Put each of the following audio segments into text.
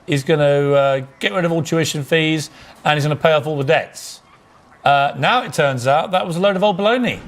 he's going to get rid of all tuition fees and he's going to pay off all the debts. Now it turns out that was a load of old baloney.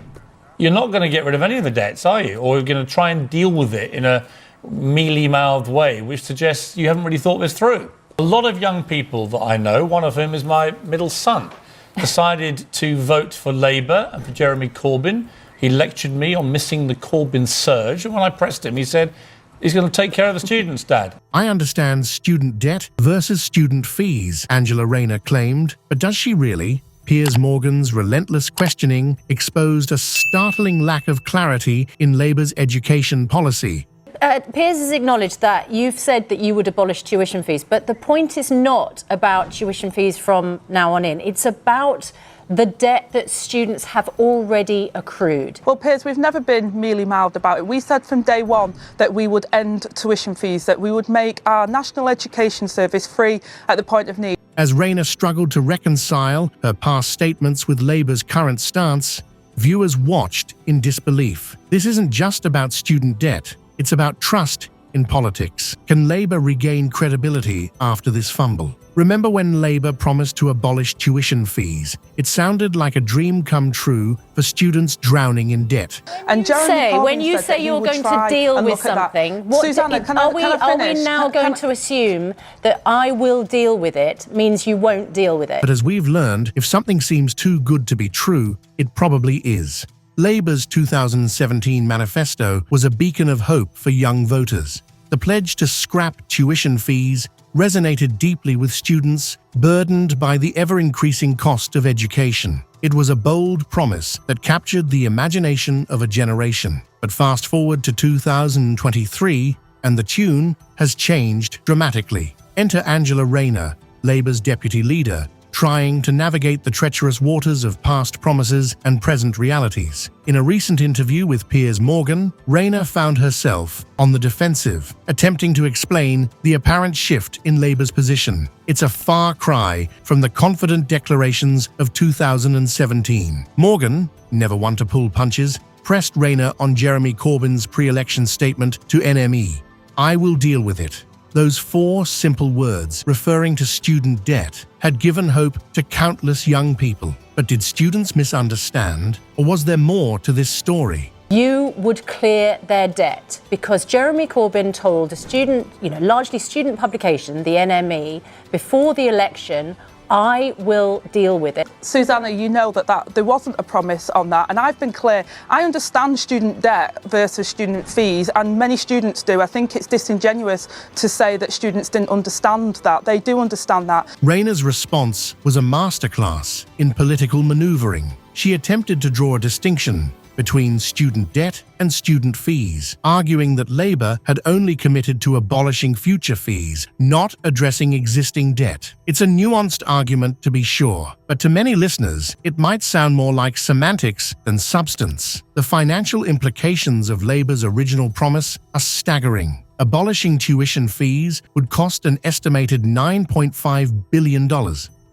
You're not going to get rid of any of the debts, are you? Or you're going to try and deal with it in a mealy-mouthed way, which suggests you haven't really thought this through. A lot of young people that I know, one of whom is my middle son, decided to vote for Labour and for Jeremy Corbyn. He lectured me on missing the Corbyn surge, and when I pressed him, he said, he's going to take care of the students, Dad. I understand student debt versus student fees, Angela Rayner claimed, but does she really? Piers Morgan's relentless questioning exposed a startling lack of clarity in Labour's education policy. Piers has acknowledged that you've said that you would abolish tuition fees, but the point is not about tuition fees from now on in. It's about the debt that students have already accrued. Well, Piers, we've never been mealy-mouthed about it. We said from day one that we would end tuition fees, that we would make our national education service free at the point of need. As Rayner struggled to reconcile her past statements with Labour's current stance, viewers watched in disbelief. This isn't just about student debt. It's about trust in politics. Can Labour regain credibility after this fumble? Remember when Labour promised to abolish tuition fees? It sounded like a dream come true for students drowning in debt. And when you say you're going to deal with something, are we now going to assume that I will deal with it means you won't deal with it? But as we've learned, if something seems too good to be true, it probably is. Labour's 2017 manifesto was a beacon of hope for young voters. The pledge to scrap tuition fees resonated deeply with students burdened by the ever-increasing cost of education. It was a bold promise that captured the imagination of a generation. But fast forward to 2023, and the tune has changed dramatically. Enter Angela Rayner, Labour's deputy leader, trying to navigate the treacherous waters of past promises and present realities. In a recent interview with Piers Morgan, Rayner found herself on the defensive, attempting to explain the apparent shift in Labour's position. It's a far cry from the confident declarations of 2017. Morgan, never one to pull punches, pressed Rayner on Jeremy Corbyn's pre-election statement to NME. "I will deal with it." Those four simple words, referring to student debt, had given hope to countless young people. But did students misunderstand, or was there more to this story? You would clear their debt because Jeremy Corbyn told a student, largely student publication, the NME, before the election, I will deal with it. Susanna, you know that there wasn't a promise on that, and I've been clear. I understand student debt versus student fees, and many students do. I think it's disingenuous to say that students didn't understand that. They do understand that. Rayner's response was a masterclass in political maneuvering. She attempted to draw a distinction between student debt and student fees, arguing that Labour had only committed to abolishing future fees, not addressing existing debt. It's a nuanced argument, to be sure, but to many listeners, it might sound more like semantics than substance. The financial implications of Labour's original promise are staggering. Abolishing tuition fees would cost an estimated $9.5 billion.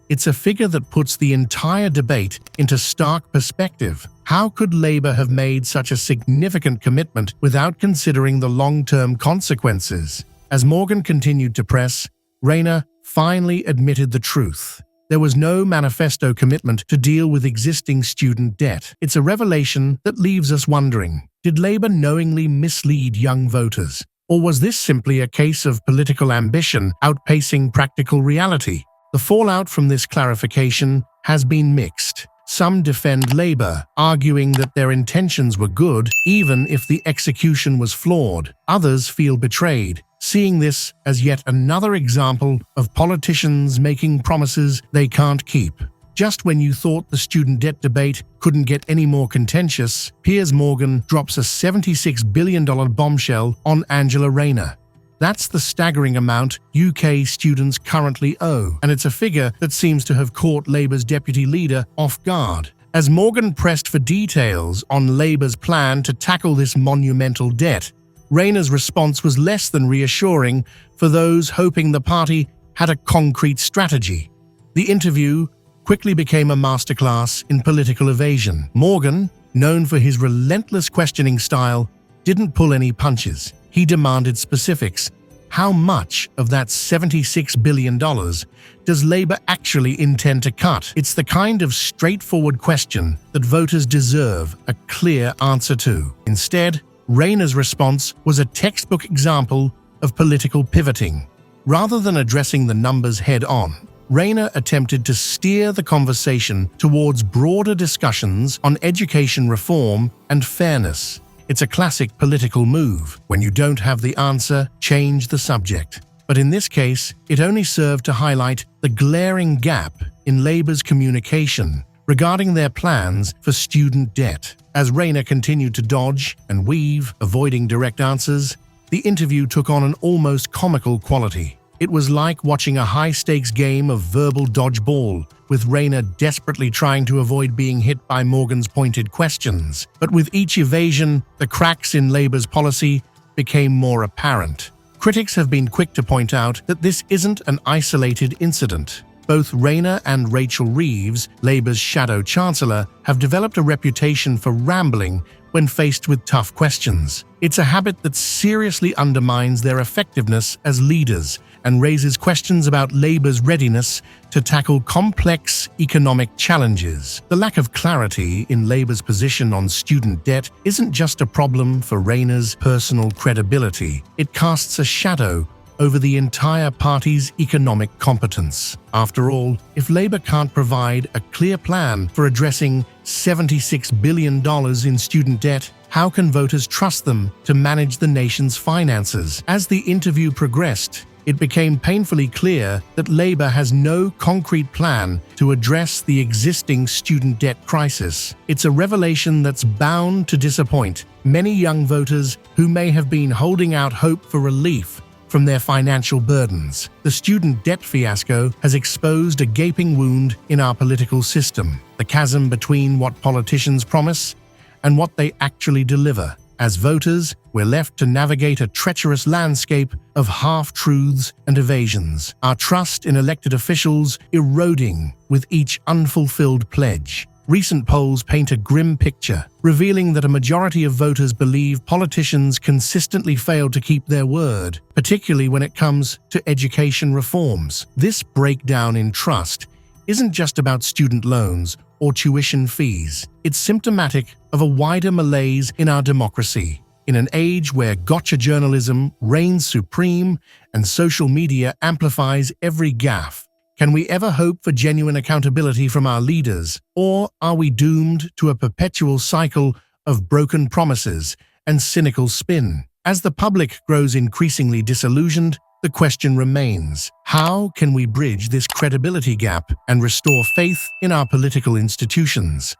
It's a figure that puts the entire debate into stark perspective. How could Labour have made such a significant commitment without considering the long-term consequences? As Morgan continued to press, Rayner finally admitted the truth. There was no manifesto commitment to deal with existing student debt. It's a revelation that leaves us wondering, did Labour knowingly mislead young voters? Or was this simply a case of political ambition outpacing practical reality? The fallout from this clarification has been mixed. Some defend Labour, arguing that their intentions were good, even if the execution was flawed. Others feel betrayed, seeing this as yet another example of politicians making promises they can't keep. Just when you thought the student debt debate couldn't get any more contentious, Piers Morgan drops a $76 billion bombshell on Angela Rayner. That's the staggering amount UK students currently owe, and it's a figure that seems to have caught Labour's deputy leader off guard. As Morgan pressed for details on Labour's plan to tackle this monumental debt, Rayner's response was less than reassuring for those hoping the party had a concrete strategy. The interview quickly became a masterclass in political evasion. Morgan, known for his relentless questioning style, didn't pull any punches. He demanded specifics, How much of that $76 billion does Labour actually intend to cut? It's the kind of straightforward question that voters deserve a clear answer to. Instead, Rayner's response was a textbook example of political pivoting. Rather than addressing the numbers head-on, Rayner attempted to steer the conversation towards broader discussions on education reform and fairness. It's a classic political move. When you don't have the answer, change the subject. But in this case, it only served to highlight the glaring gap in Labour's communication regarding their plans for student debt. As Rayner continued to dodge and weave, avoiding direct answers, the interview took on an almost comical quality. It was like watching a high-stakes game of verbal dodgeball, with Rayner desperately trying to avoid being hit by Morgan's pointed questions. But with each evasion, the cracks in Labour's policy became more apparent. Critics have been quick to point out that this isn't an isolated incident. Both Rayner and Rachel Reeves, Labour's shadow chancellor, have developed a reputation for rambling when faced with tough questions. It's a habit that seriously undermines their effectiveness as leaders and raises questions about Labour's readiness to tackle complex economic challenges. The lack of clarity in Labour's position on student debt isn't just a problem for Rayner's personal credibility. It casts a shadow over the entire party's economic competence. After all, if Labour can't provide a clear plan for addressing $76 billion in student debt, how can voters trust them to manage the nation's finances? As the interview progressed, it became painfully clear that Labour has no concrete plan to address the existing student debt crisis. It's a revelation that's bound to disappoint many young voters who may have been holding out hope for relief from their financial burdens. The student debt fiasco has exposed a gaping wound in our political system, the chasm between what politicians promise and what they actually deliver. As voters, we're left to navigate a treacherous landscape of half-truths and evasions, our trust in elected officials eroding with each unfulfilled pledge. Recent polls paint a grim picture, revealing that a majority of voters believe politicians consistently fail to keep their word, particularly when it comes to education reforms. This breakdown in trust isn't just about student loans or tuition fees. It's symptomatic of a wider malaise in our democracy. In an age where gotcha journalism reigns supreme and social media amplifies every gaffe, can we ever hope for genuine accountability from our leaders, or are we doomed to a perpetual cycle of broken promises and cynical spin? As the public grows increasingly disillusioned, the question remains: how can we bridge this credibility gap and restore faith in our political institutions?